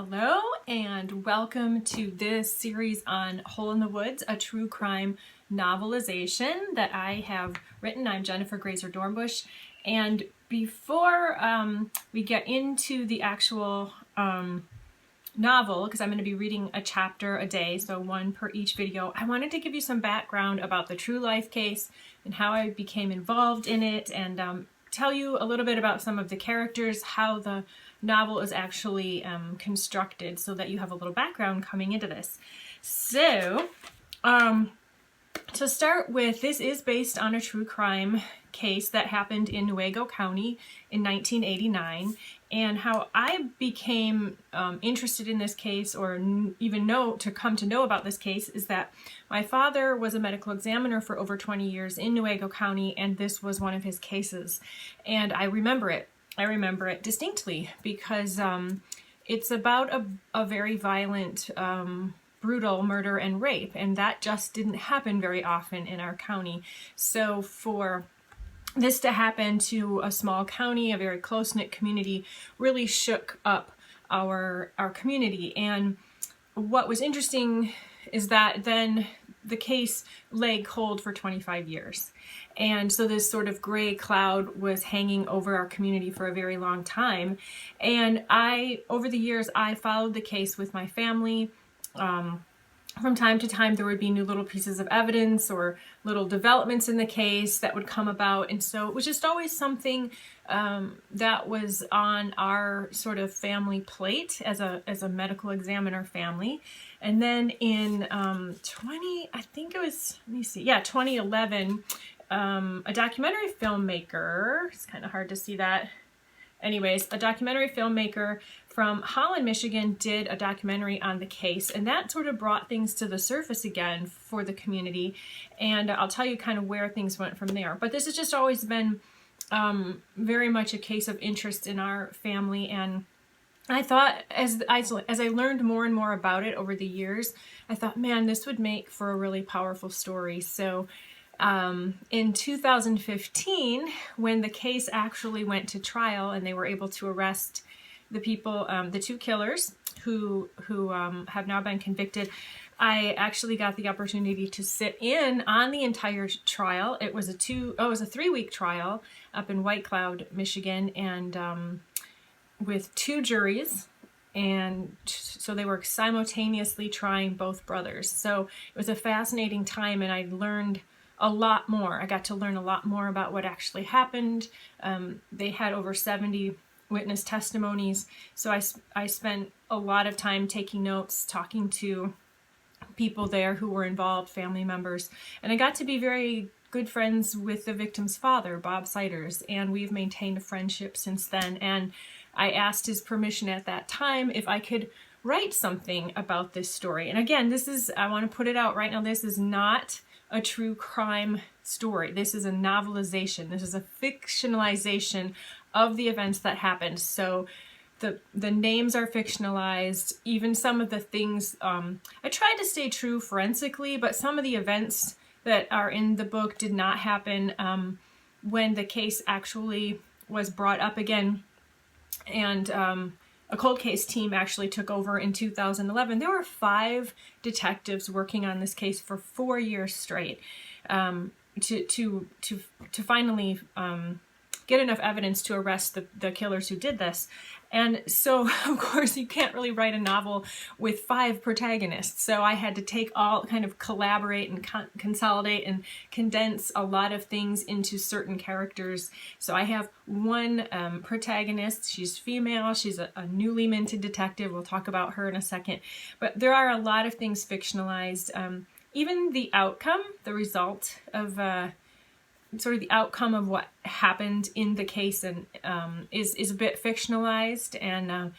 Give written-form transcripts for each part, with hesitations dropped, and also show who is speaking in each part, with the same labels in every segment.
Speaker 1: Hello and welcome to this series on Hole in the Woods, a true crime novelization that I have written. I'm Jennifer Graeser Dornbush, and before we get into the actual novel, because I'm going to be reading a chapter a day, so one per each video, I wanted to give you some background about the true life case and how I became involved in it, and tell you a little bit about some of the characters, how the novel is actually constructed, so that you have a little background coming into this. So, to start with, this is based on a true crime case that happened in Nuevo County in 1989, and how I became interested in this case, or even come to know about this case, is that my father was a medical examiner for over 20 years in Nuevo County, and this was one of his cases, and I remember it. I remember it distinctly because it's about a very violent, brutal murder and rape, and that just didn't happen very often in our county. So for this to happen to a small county, a very close-knit community, really shook up our community. And what was interesting is that then the case lay cold for 25 years. And so this sort of gray cloud was hanging over our community for a very long time. And over the years, I followed the case with my family. From time to time, there would be new little pieces of evidence or little developments in the case that would come about. And so it was just always something that was on our sort of family plate as a medical examiner family. And then in 2011, a documentary filmmaker, it's kind of hard to see that. Anyways, a documentary filmmaker from Holland, Michigan did a documentary on the case, and that sort of brought things to the surface again for the community, and I'll tell you kind of where things went from there. But this has just always been very much a case of interest in our family, and I thought as I learned more and more about it over the years, I thought, man, this would make for a really powerful story. So in 2015, when the case actually went to trial and they were able to arrest the people, the two killers who have now been convicted, I actually got the opportunity to sit in on the entire trial. It was a 3-week trial up in White Cloud, Michigan, and with 2 juries. And so they were simultaneously trying both brothers. So it was a fascinating time, and I learned a lot more. I got to learn a lot more about what actually happened. They had over 70 witness testimonies, so I spent a lot of time taking notes, talking to people there who were involved, family members, and I got to be very good friends with the victim's father, Bob Siders, and we've maintained a friendship since then. And I asked his permission at that time if I could write something about this story. And again, I want to put it out right now, this is not a true crime story. This is a novelization. This is a fictionalization of the events that happened. So the names are fictionalized. Even some of the things, I tried to stay true forensically, but some of the events that are in the book did not happen when the case actually was brought up again. And a cold case team actually took over in 2011. There were 5 detectives working on this case for 4 years straight to finally get enough evidence to arrest the killers who did this. And so, of course, you can't really write a novel with 5 protagonists. So I had to collaborate and consolidate and condense a lot of things into certain characters. So I have one protagonist. She's female. She's a newly minted detective. We'll talk about her in a second. But there are a lot of things fictionalized. Even the outcome, the result of sort of the outcome of what happened in the case, and is a bit fictionalized, and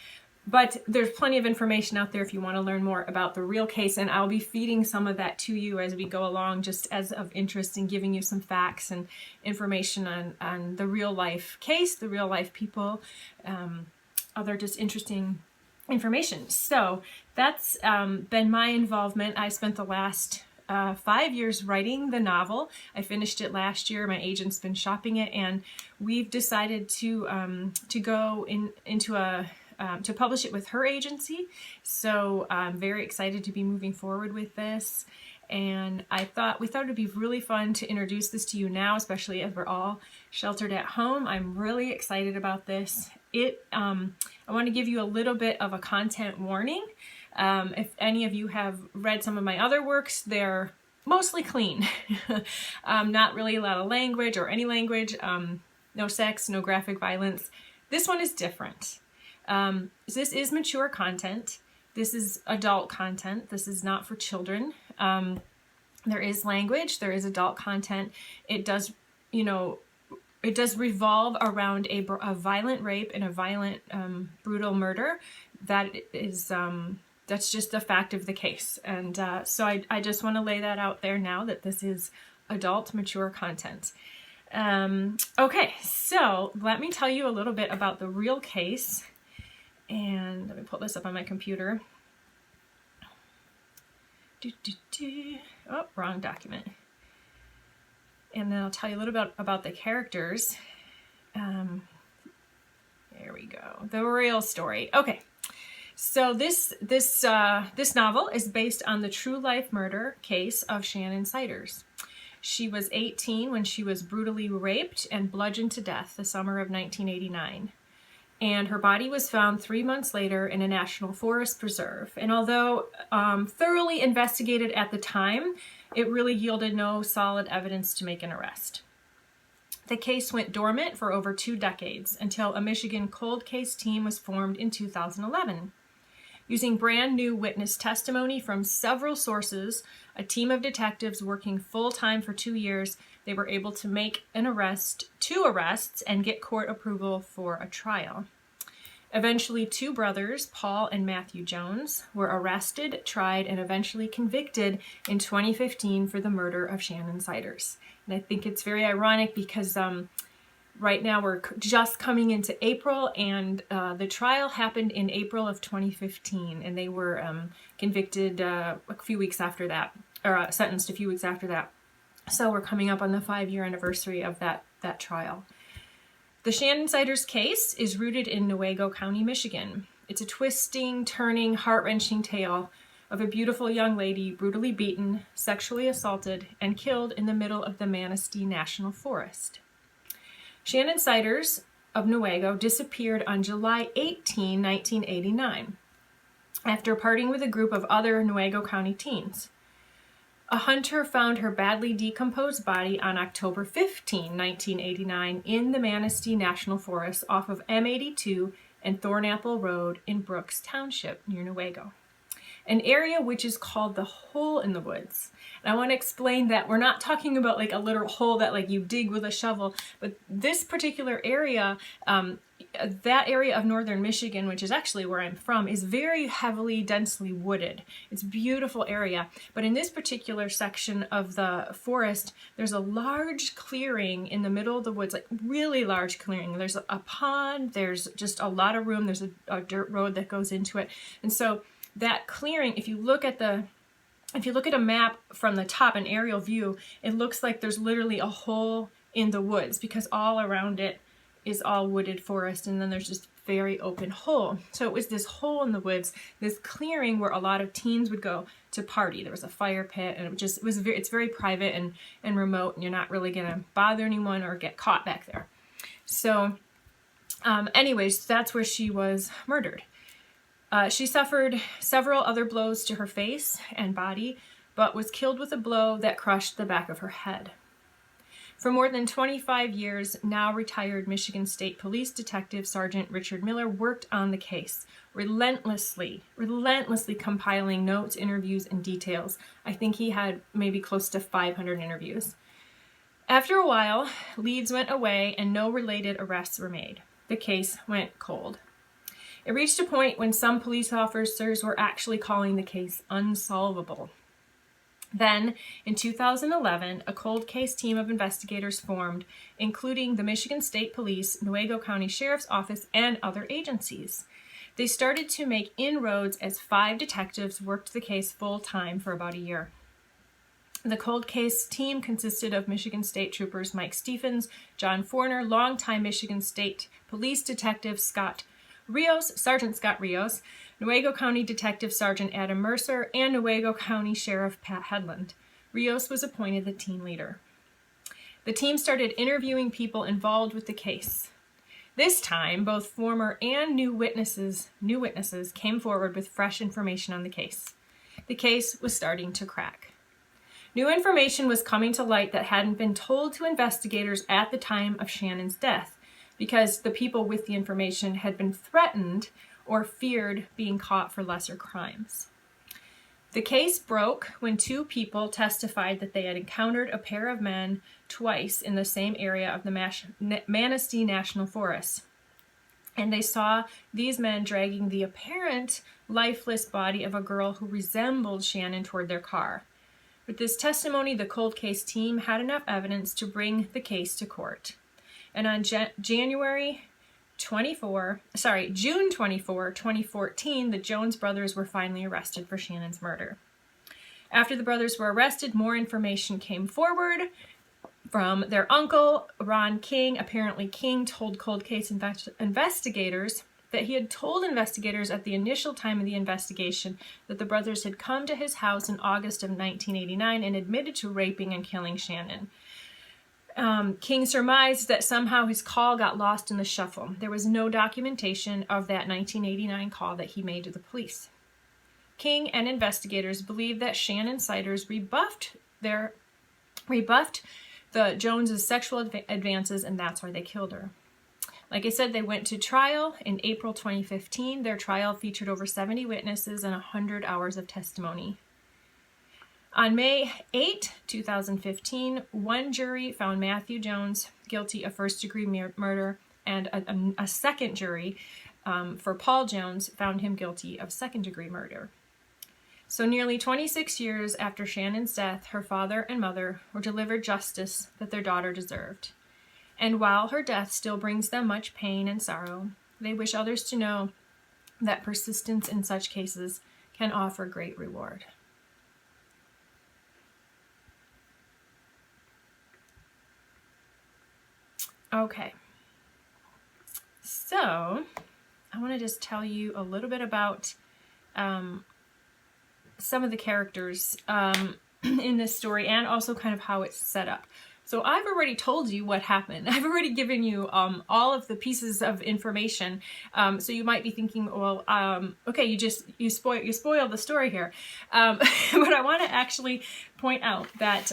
Speaker 1: but there's plenty of information out there if you want to learn more about the real case, and I'll be feeding some of that to you as we go along, just as of interest in giving you some facts and information on the real life case, the real life people, other just interesting information. So that's been my involvement. I spent the last 5 years writing the novel. I finished it last year. My agent's been shopping it, and we've decided to go into a to publish it with her agency. So I'm very excited to be moving forward with this. And we thought it'd be really fun to introduce this to you now, especially as we're all sheltered at home. I'm really excited about this. I want to give you a little bit of a content warning. If any of you have read some of my other works, they're mostly clean. Not really a lot of language or any language, no sex, no graphic violence. This one is different. This is mature content. This is adult content. This is not for children. There is language, there is adult content. It does, it does revolve around a violent rape and a violent, brutal murder. That is, that's just the fact of the case. And so I just want to lay that out there now, that this is adult, mature content. Okay, so let me tell you a little bit about the real case. And let me pull this up on my computer. Oh, wrong document. And then I'll tell you a little bit about the characters. There we go. The real story. Okay. So this novel is based on the true life murder case of Shannon Siders. She was 18 when she was brutally raped and bludgeoned to death the summer of 1989. And her body was found 3 months later in a national forest preserve. And although thoroughly investigated at the time, it really yielded no solid evidence to make an arrest. The case went dormant for over 2 decades until a Michigan cold case team was formed in 2011. Using brand new witness testimony from several sources, a team of detectives working full-time for 2 years, they were able to make two arrests, and get court approval for a trial. Eventually, 2 brothers, Paul and Matthew Jones, were arrested, tried, and eventually convicted in 2015 for the murder of Shannon Siders. And I think it's very ironic because right now we're just coming into April, and the trial happened in April of 2015, and they were convicted a few weeks after that, or sentenced a few weeks after that. So we're coming up on the 5-year anniversary of that trial. The Shannon Siders case is rooted in Newaygo County, Michigan. It's a twisting, turning, heart-wrenching tale of a beautiful young lady brutally beaten, sexually assaulted, and killed in the middle of the Manistee National Forest. Shannon Siders of Newaygo disappeared on July 18, 1989, after partying with a group of other Newaygo County teens. A hunter found her badly decomposed body on October 15, 1989, in the Manistee National Forest off of M82 and Thornapple Road in Brooks Township near Newaygo, an area which is called the Hole in the Woods. And I want to explain that we're not talking about like a literal hole that like you dig with a shovel, but this particular area, that area of northern Michigan, which is actually where I'm from, is very heavily, densely wooded. It's a beautiful area. But in this particular section of the forest, there's a large clearing in the middle of the woods, like really large clearing. There's a pond, there's just a lot of room, there's a dirt road that goes into it. And so that clearing, if you look at a map from the top, an aerial view, it looks like there's literally a hole in the woods because all around it is all wooded forest, and then there's just very open hole. So it was this hole in the woods, this clearing where a lot of teens would go to party. There was a fire pit, and it's very private and remote, and you're not really gonna bother anyone or get caught back there. So anyways, that's where she was murdered. She suffered several other blows to her face and body, but was killed with a blow that crushed the back of her head. For more than 25 years, now retired Michigan State Police Detective Sergeant Richard Miller worked on the case, relentlessly compiling notes, interviews, and details. I think he had maybe close to 500 interviews. After a while, leads went away and no related arrests were made. The case went cold. It reached a point when some police officers were actually calling the case unsolvable. Then, in 2011, a cold case team of investigators formed, including the Michigan State Police, Newaygo County Sheriff's Office, and other agencies. They started to make inroads as 5 detectives worked the case full-time for about a year. The cold case team consisted of Michigan State Troopers Mike Stephens, John Forner, longtime Michigan State Police Detective Scott Rios, Sergeant Scott Rios, Newaygo County Detective Sergeant Adam Mercer, and Newaygo County Sheriff Pat Headland. Rios was appointed the team leader. The team started interviewing people involved with the case. This time, both former and new witnesses came forward with fresh information on the case. The case was starting to crack. New information was coming to light that hadn't been told to investigators at the time of Shannon's death, because the people with the information had been threatened or feared being caught for lesser crimes. The case broke when two people testified that they had encountered a pair of men twice in the same area of the Manistee National Forest. And they saw these men dragging the apparent lifeless body of a girl who resembled Shannon toward their car. With this testimony, the cold case team had enough evidence to bring the case to court. And on June 24, 2014, the Jones brothers were finally arrested for Shannon's murder. After the brothers were arrested, more information came forward from their uncle, Ron King. Apparently, King told cold case investigators that he had told investigators at the initial time of the investigation that the brothers had come to his house in August of 1989 and admitted to raping and killing Shannon. King surmised that somehow his call got lost in the shuffle. There was no documentation of that 1989 call that he made to the police. King and investigators believe that Shannon Siders rebuffed the Joneses' sexual advances, and that's why they killed her. Like I said, they went to trial in April 2015. Their trial featured over 70 witnesses and 100 hours of testimony. On May 8, 2015, one jury found Matthew Jones guilty of first-degree murder, and a second jury for Paul Jones found him guilty of second-degree murder. So nearly 26 years after Shannon's death, her father and mother were delivered justice that their daughter deserved. And while her death still brings them much pain and sorrow, they wish others to know that persistence in such cases can offer great reward. Okay, so I want to just tell you a little bit about some of the characters in this story, and also kind of how it's set up. So I've already told you what happened. I've already given you all of the pieces of information. So you might be thinking, well, okay, you spoiled the story here. But I want to actually point out that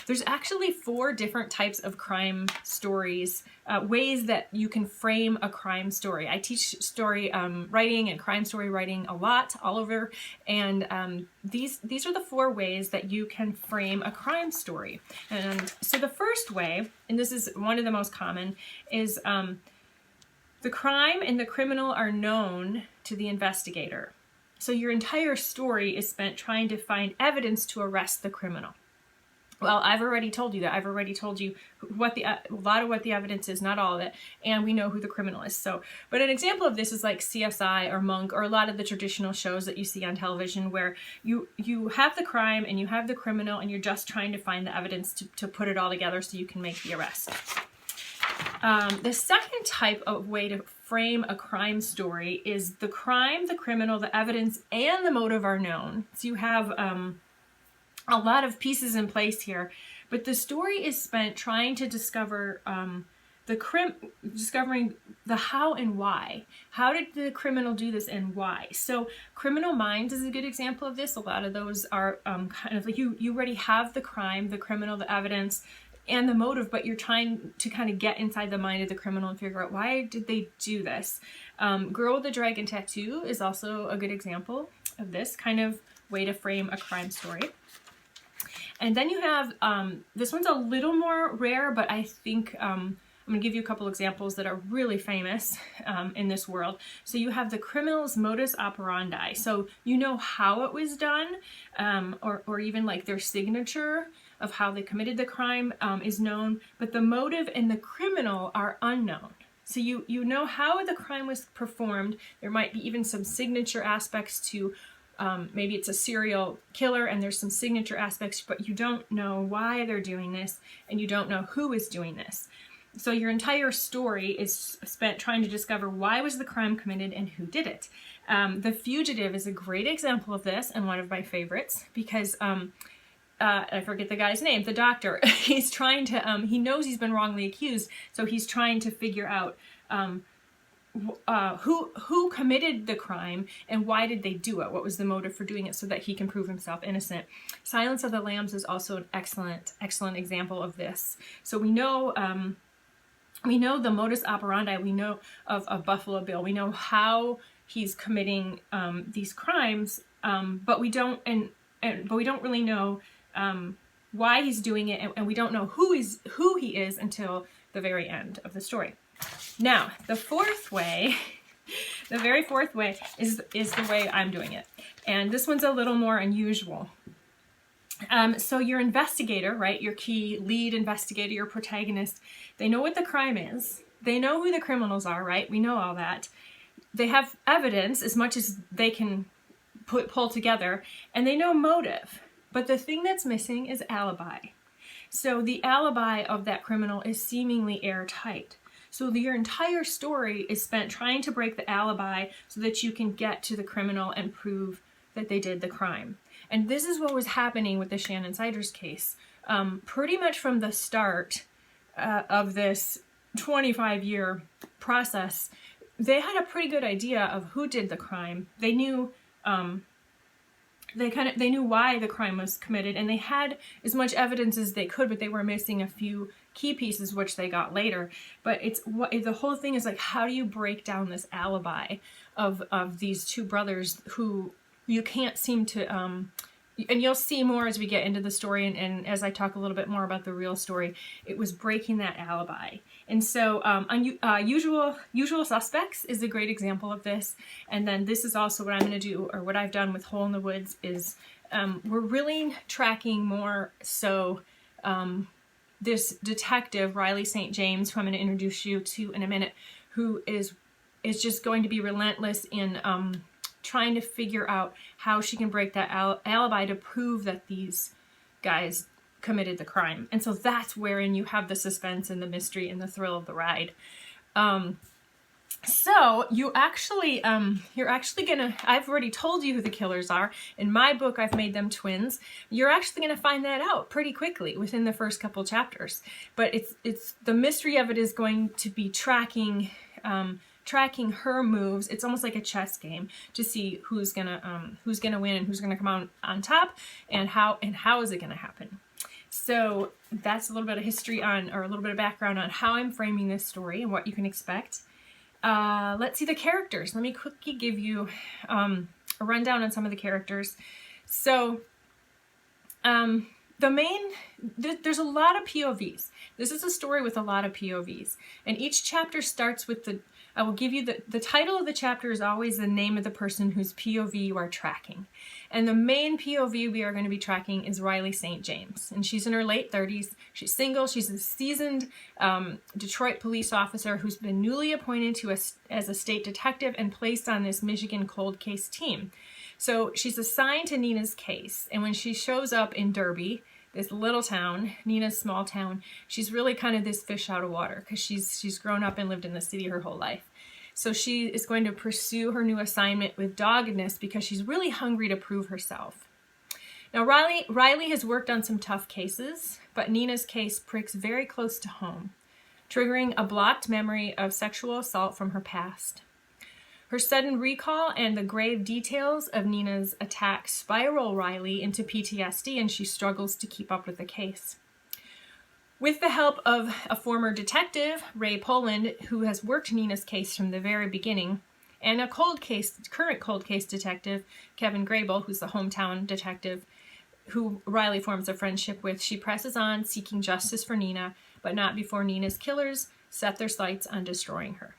Speaker 1: there's actually 4 different types of crime stories, ways that you can frame a crime story. I teach story writing and crime story writing a lot, all over, and these are the 4 ways that you can frame a crime story. And so the first way, and this is one of the most common, is the crime and the criminal are known to the investigator. So your entire story is spent trying to find evidence to arrest the criminal. Well, I've already told you that. I've already told you what a lot of what the evidence is, not all of it, and we know who the criminal is. So, but an example of this is like CSI or Monk, or a lot of the traditional shows that you see on television, where you have the crime and you have the criminal, and you're just trying to find the evidence to put it all together so you can make the arrest. The second type of way to frame a crime story is the crime, the criminal, the evidence, and the motive are known. So you have a lot of pieces in place here, but the story is spent trying to discover discovering the how and why. How did the criminal do this and why? So Criminal Minds is a good example of this. A lot of those are kind of like you already have the crime, the criminal, the evidence, and the motive, but you're trying to kind of get inside the mind of the criminal and figure out why did they do this. Girl with the Dragon Tattoo is also a good example of this kind of way to frame a crime story. And then you have, this one's a little more rare, but I think I'm going to give you a couple examples that are really famous in this world. So you have the criminal's modus operandi. So you know how it was done, or even like their signature of how they committed the crime is known, but the motive and the criminal are unknown. So you know how the crime was performed. There might be even some signature aspects to maybe it's a serial killer and there's some signature aspects, but you don't know why they're doing this and you don't know who is doing this. So your entire story is spent trying to discover why was the crime committed and who did it. The Fugitive is a great example of this and one of my favorites because I forget the guy's name, the doctor. He's trying to, he knows he's been wrongly accused, so he's trying to figure out who committed the crime and why did they do it? What was the motive for doing it so that he can prove himself innocent? Silence of the Lambs is also an excellent example of this. So we know the modus operandi. We know of Buffalo Bill. We know how he's committing these crimes, but we don't really know why he's doing it, and we don't know who he is until the very end of the story. Now, the fourth way, the very fourth way is the way I'm doing it, and this one's a little more unusual. So your investigator, right, your key lead investigator, your protagonist, they know what the crime is. They know who the criminals are, right? We know all that. They have evidence as much as they can pull together, and they know motive. But the thing that's missing is alibi. So the alibi of that criminal is seemingly airtight. So your entire story is spent trying to break the alibi so that you can get to the criminal and prove that they did the crime. And this is what was happening with the Shannon Siders case. Pretty much from the start of this 25-year process, they had a pretty good idea of who did the crime. They knew they knew why the crime was committed, and they had as much evidence as they could, but they were missing a few key pieces, which they got later. But the whole thing is like, how do you break down this alibi of these two brothers who you can't seem to, and you'll see more as we get into the story, and as I talk a little bit more about the real story, it was breaking that alibi. And so Usual Suspects is a great example of this. And then this is also what I'm going to do, or what I've done with Hole in the Woods, is we're really tracking more so this detective, Riley St. James, who I'm going to introduce you to in a minute, who is just going to be relentless in trying to figure out how she can break that alibi to prove that these guys committed the crime. And so that's wherein you have the suspense and the mystery and the thrill of the ride. So you're actually gonna, I've already told you who the killers are. In my book, I've made them twins. You're actually gonna find that out pretty quickly within the first couple chapters. But it's the mystery of it is going to be tracking her moves. It's almost like a chess game to see who's gonna win and who's gonna come on top, and how is it gonna happen. So that's a little bit of history on, or a little bit of background on how I'm framing this story and what you can expect. Let's see the characters. Let me quickly give you a rundown on some of the characters. So there's a lot of POVs. This is a story with a lot of POVs, and each chapter starts with I will give you the title of the chapter is always the name of the person whose POV you are tracking. And the main POV we are going to be tracking is Riley St. James. And she's in her late 30s. She's single. She's a seasoned Detroit police officer who's been newly appointed as a state detective and placed on this Michigan cold case team. So she's assigned to Nina's case. And when she shows up in Derby, this little town, Nina's small town, she's really kind of this fish out of water because she's grown up and lived in the city her whole life. So she is going to pursue her new assignment with doggedness because she's really hungry to prove herself. Now, Riley has worked on some tough cases, but Nina's case pricks very close to home, triggering a blocked memory of sexual assault from her past. Her sudden recall and the grave details of Nina's attack spiral Riley into PTSD, and she struggles to keep up with the case. With the help of a former detective, Ray Poland, who has worked Nina's case from the very beginning, and a current cold case detective, Kevin Grable, who's the hometown detective, who Riley forms a friendship with, she presses on, seeking justice for Nina, but not before Nina's killers set their sights on destroying her.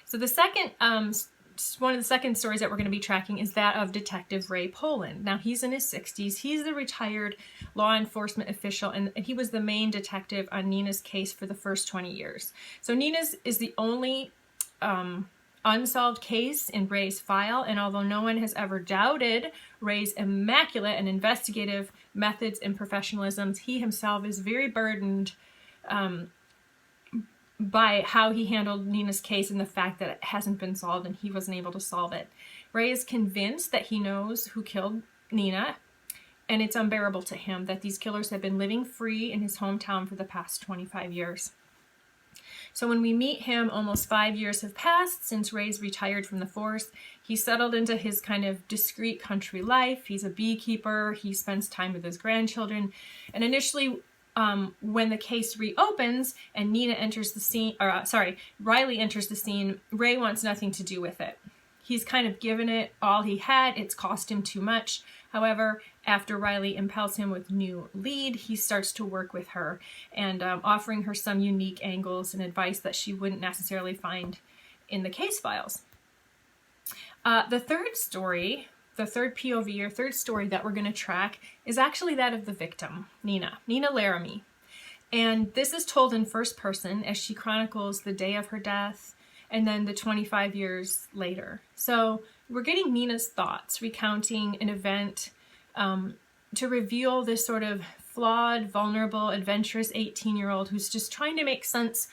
Speaker 1: So the second, one of the second stories that we're going to be tracking is that of Detective Ray Poland. Now, he's in his 60s. He's the retired law enforcement official, and he was the main detective on Nina's case for the first 20 years. So Nina's is the only unsolved case in Ray's file, and although no one has ever doubted Ray's immaculate and investigative methods and professionalism, he himself is very burdened by how he handled Nina's case and the fact that it hasn't been solved and he wasn't able to solve it. Ray is convinced that he knows who killed Nina, and it's unbearable to him that these killers have been living free in his hometown for the past 25 years. So when we meet him, almost 5 years have passed since Ray's retired from the force. He settled into his kind of discreet country life. He's a beekeeper. He spends time with his grandchildren. And initially, when the case reopens and Riley enters the scene, Ray wants nothing to do with it. He's kind of given it all he had. It's cost him too much. However, after Riley impels him with new lead, he starts to work with her and offering her some unique angles and advice that she wouldn't necessarily find in the case files. The third story, the third POV or third story that we're going to track is actually that of the victim, Nina Laramie. And this is told in first person as she chronicles the day of her death and then the 25 years later. So we're getting Nina's thoughts, recounting an event to reveal this sort of flawed, vulnerable, adventurous 18-year-old who's just trying to make sense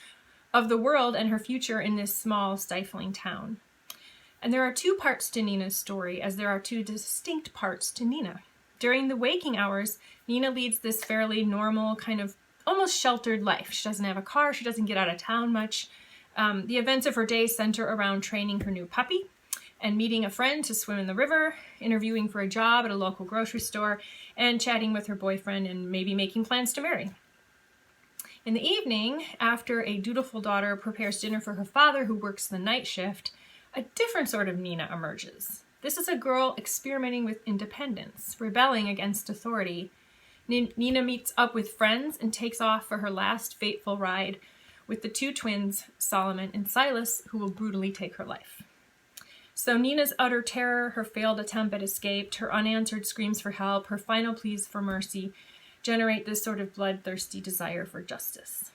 Speaker 1: of the world and her future in this small, stifling town. And there are two parts to Nina's story, as there are two distinct parts to Nina. During the waking hours, Nina leads this fairly normal, kind of almost sheltered life. She doesn't have a car, she doesn't get out of town much. The events of her day center around training her new puppy and meeting a friend to swim in the river, interviewing for a job at a local grocery store, and chatting with her boyfriend and maybe making plans to marry. In the evening, after a dutiful daughter prepares dinner for her father who works the night shift, a different sort of Nina emerges. This is a girl experimenting with independence, rebelling against authority. Nina meets up with friends and takes off for her last fateful ride with the two twins, Solomon and Silas, who will brutally take her life. So Nina's utter terror, her failed attempt at escape, her unanswered screams for help, her final pleas for mercy, generate this sort of bloodthirsty desire for justice.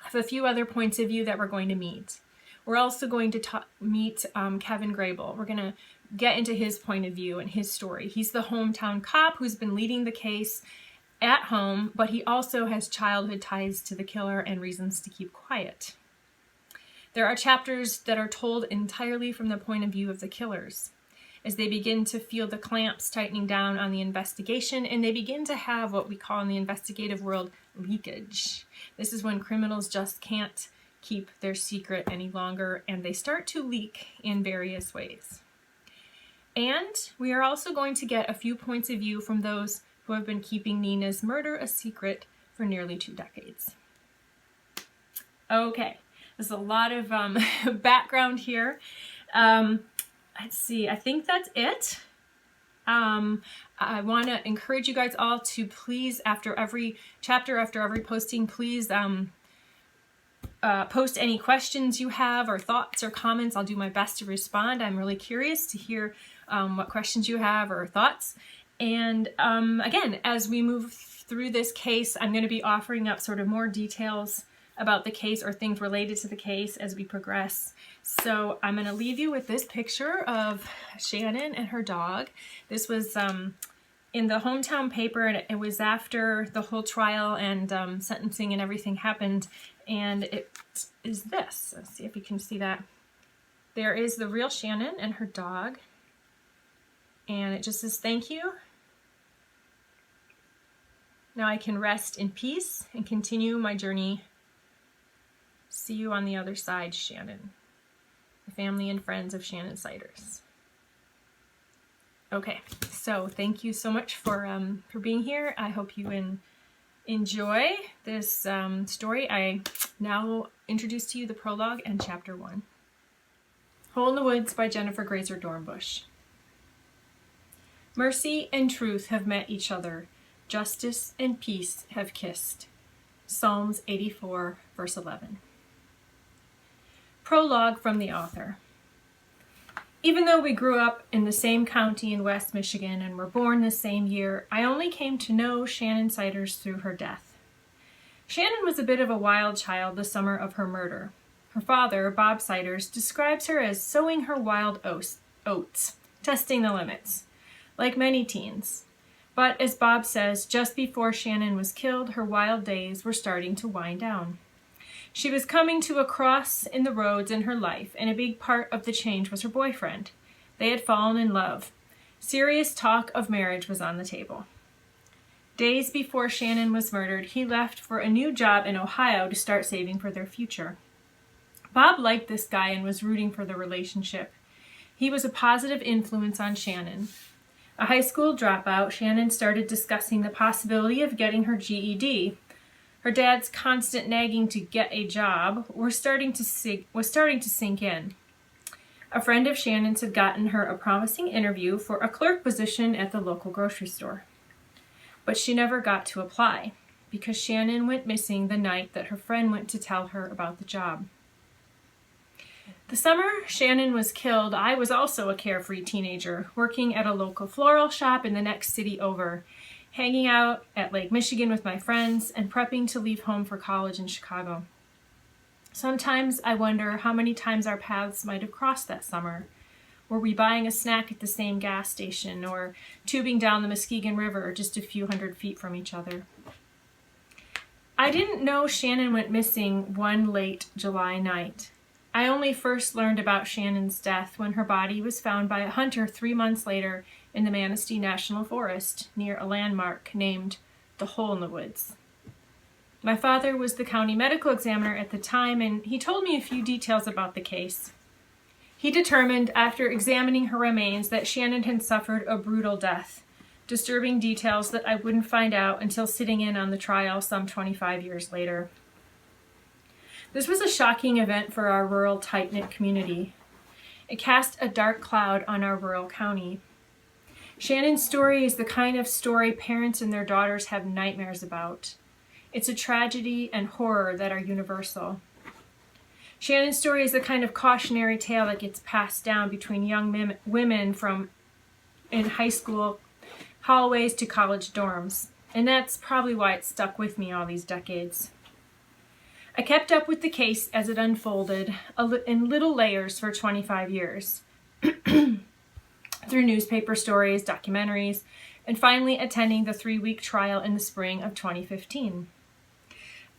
Speaker 1: I have a few other points of view that we're going to meet. We're also going to meet Kevin Grable. We're going to get into his point of view and his story. He's the hometown cop who's been leading the case at home, but he also has childhood ties to the killer and reasons to keep quiet. There are chapters that are told entirely from the point of view of the killers, as they begin to feel the clamps tightening down on the investigation, and they begin to have what we call in the investigative world leakage. This is when criminals just can't keep their secret any longer, and they start to leak in various ways. And we are also going to get a few points of view from those who have been keeping Nina's murder a secret for nearly 2 decades. Okay, there's a lot of background here. Let's see, I think that's it. I want to encourage you guys all to please, after every chapter, after every posting, please post any questions you have or thoughts or comments. I'll do my best to respond. I'm really curious to hear what questions you have or thoughts. And again, as we move through this case, I'm going to be offering up sort of more details about the case or things related to the case as we progress. So I'm going to leave you with this picture of Shannon and her dog. This was in the hometown paper, and it was after the whole trial and sentencing and everything happened. And it is this. Let's see if you can see that. There is the real Shannon and her dog. And it just says, "Thank you. Now I can rest in peace and continue my journey. See you on the other side, Shannon." The family and friends of Shannon Siders. Okay, so thank you so much for being here. I hope you enjoy this story. I now introduce to you the prologue and chapter 1. Hole in the Woods by Jennifer Graeser Dornbush. Mercy and truth have met each other. Justice and peace have kissed. Psalms 84, verse 11. Prologue from the author. Even though we grew up in the same county in West Michigan and were born the same year, I only came to know Shannon Siders through her death. Shannon was a bit of a wild child the summer of her murder. Her father, Bob Siders, describes her as sowing her wild oats, testing the limits. Like many teens, But as Bob says, just before Shannon was killed, her wild days were starting to wind down. She was coming to a cross in the roads in her life, and a big part of the change was her boyfriend. They had fallen in love. Serious talk of marriage was on the table. Days before Shannon was murdered, he left for a new job in Ohio to start saving for their future. Bob liked this guy and was rooting for the relationship. He was a positive influence on Shannon. A high school dropout, Shannon started discussing the possibility of getting her GED. Her dad's constant nagging to get a job was starting to sink in. A friend of Shannon's had gotten her a promising interview for a clerk position at the local grocery store. But she never got to apply because Shannon went missing the night that her friend went to tell her about the job. The summer Shannon was killed, I was also a carefree teenager, working at a local floral shop in the next city over, hanging out at Lake Michigan with my friends, and prepping to leave home for college in Chicago. Sometimes I wonder how many times our paths might have crossed that summer. Were we buying a snack at the same gas station, or tubing down the Muskegon River just a few hundred feet from each other? I didn't know Shannon went missing one late July night. I only first learned about Shannon's death when her body was found by a hunter 3 months later in the Manistee National Forest near a landmark named the Hole in the Woods. My father was the county medical examiner at the time, and he told me a few details about the case. He determined, after examining her remains, that Shannon had suffered a brutal death, disturbing details that I wouldn't find out until sitting in on the trial some 25 years later. This was a shocking event for our rural, tight-knit community. It cast a dark cloud on our rural county. Shannon's story is the kind of story parents and their daughters have nightmares about. It's a tragedy and horror that are universal. Shannon's story is the kind of cautionary tale that gets passed down between young women from in high school hallways to college dorms, and that's probably why it stuck with me all these decades. I kept up with the case as it unfolded in little layers for 25 years, through newspaper stories, documentaries, and finally attending the 3-week trial in the spring of 2015.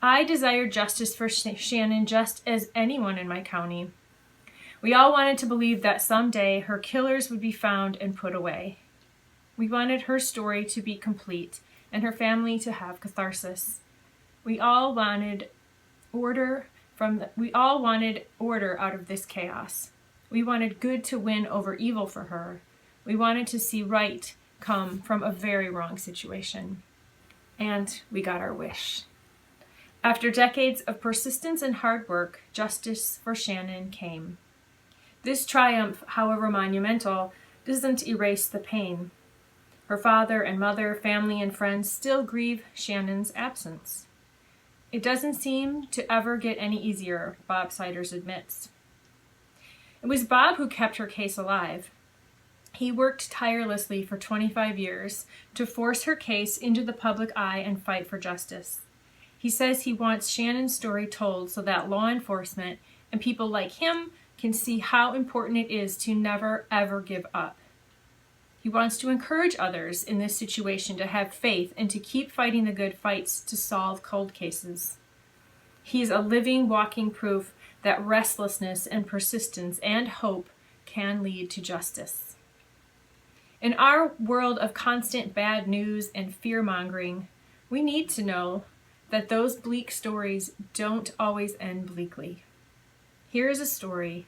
Speaker 1: I desired justice for Shannon just as anyone in my county. We all wanted to believe that someday her killers would be found and put away. We wanted her story to be complete and her family to have catharsis. We all wanted order out of this chaos. We wanted good to win over evil for her. We wanted to see right come from a very wrong situation. And we got our wish. After decades of persistence and hard work, justice for Shannon came. This triumph, however monumental, doesn't erase the pain. Her father and mother, family and friends still grieve Shannon's absence. It doesn't seem to ever get any easier, Bob Siders admits. It was Bob who kept her case alive. He worked tirelessly for 25 years to force her case into the public eye and fight for justice. He says he wants Shannon's story told so that law enforcement and people like him can see how important it is to never, ever give up. He wants to encourage others in this situation to have faith and to keep fighting the good fights to solve cold cases. He's a living, walking proof that restlessness and persistence and hope can lead to justice. In our world of constant bad news and fear-mongering, we need to know that those bleak stories don't always end bleakly. Here is a story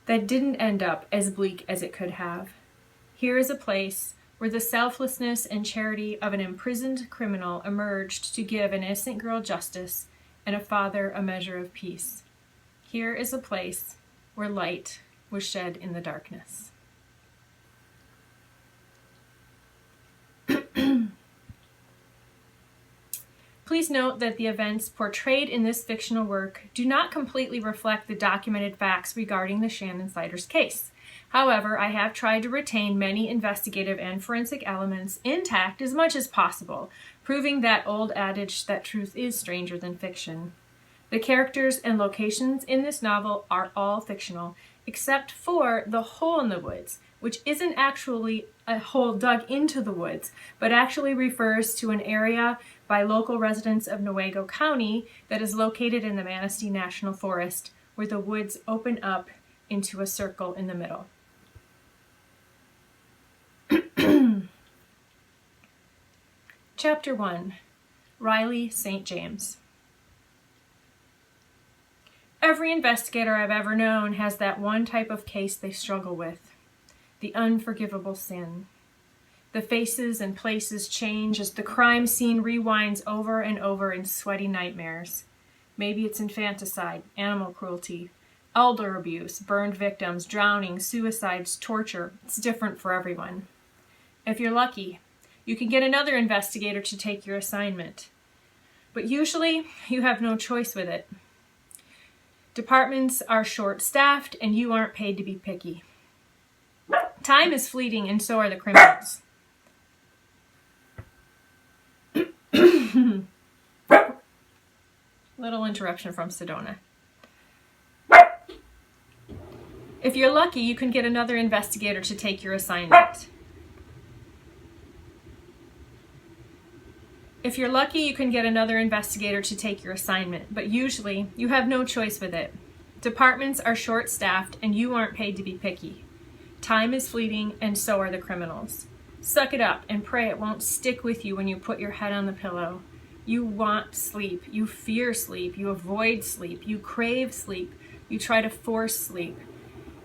Speaker 1: that didn't end up as bleak as it could have. Here is a place where the selflessness and charity of an imprisoned criminal emerged to give an innocent girl justice and a father a measure of peace. Here is a place where light was shed in the darkness. Please note that the events portrayed in this fictional work do not completely reflect the documented facts regarding the Shannon Siders case. However, I have tried to retain many investigative and forensic elements intact as much as possible, proving that old adage that truth is stranger than fiction. The characters and locations in this novel are all fictional, except for the Hole in the Woods, which isn't actually a hole dug into the woods, but actually refers to an area by local residents of Newaygo County that is located in the Manistee National Forest, where the woods open up into a circle in the middle. Chapter 1. Riley St. James. Every investigator I've ever known has that one type of case they struggle with, the unforgivable sin. The faces and places change as the crime scene rewinds over and over in sweaty nightmares. Maybe it's infanticide, animal cruelty, elder abuse, burned victims, drowning, suicides, torture. It's different for everyone. If you're lucky, you can get another investigator to take your assignment. But usually, you have no choice with it. Departments are short-staffed, and you aren't paid to be picky. Time is fleeting, and so are the criminals. Little interruption from Sedona. If you're lucky, you can get another investigator to take your assignment. If you're lucky, you can get another investigator to take your assignment, but usually you have no choice with it. Departments are short-staffed, and you aren't paid to be picky. Time is fleeting, and so are the criminals. Suck it up and pray it won't stick with you when you put your head on the pillow. You want sleep. You fear sleep. You avoid sleep. You crave sleep. You try to force sleep.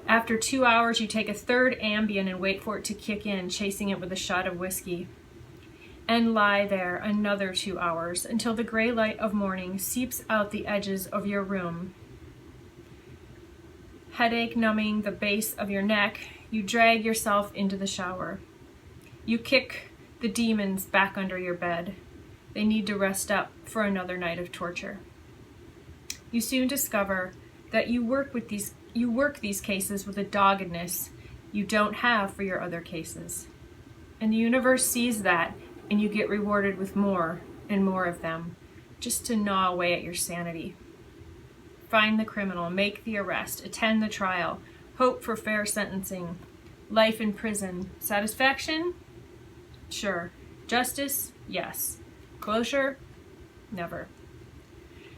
Speaker 1: After 2 hours, you take a third Ambien and wait for it to kick in, chasing it with a shot of whiskey. And lie there another 2 hours until the gray light of morning seeps out the edges of your room. Headache numbing the base of your neck, you drag yourself into the shower. You kick the demons back under your bed. They need to rest up for another night of torture. You soon discover that you work these cases with a doggedness you don't have for your other cases. And the universe sees that, and you get rewarded with more and more of them, just to gnaw away at your sanity. Find the criminal, make the arrest, attend the trial, hope for fair sentencing, life in prison. Satisfaction? Sure. Justice? Yes. Closure? Never.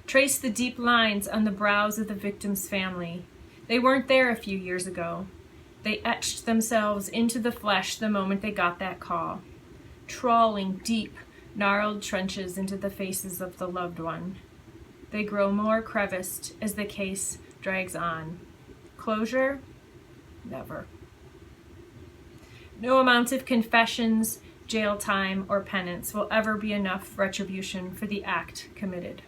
Speaker 1: Trace the deep lines on the brows of the victim's family. They weren't there a few years ago. They etched themselves into the flesh the moment they got that call, trawling deep, gnarled trenches into the faces of the loved one. They grow more creviced as the case drags on. Closure? Never. No amount of confessions, jail time, or penance will ever be enough retribution for the act committed.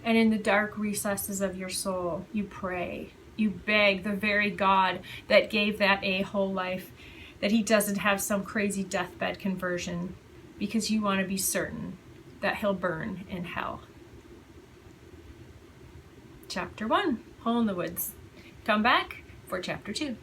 Speaker 1: And in the dark recesses of your soul, you pray, you beg the very God that gave that a-hole life that he doesn't have some crazy deathbed conversion, because you want to be certain that he'll burn in hell. Chapter 1, Hole in the Woods. Come back for Chapter 2.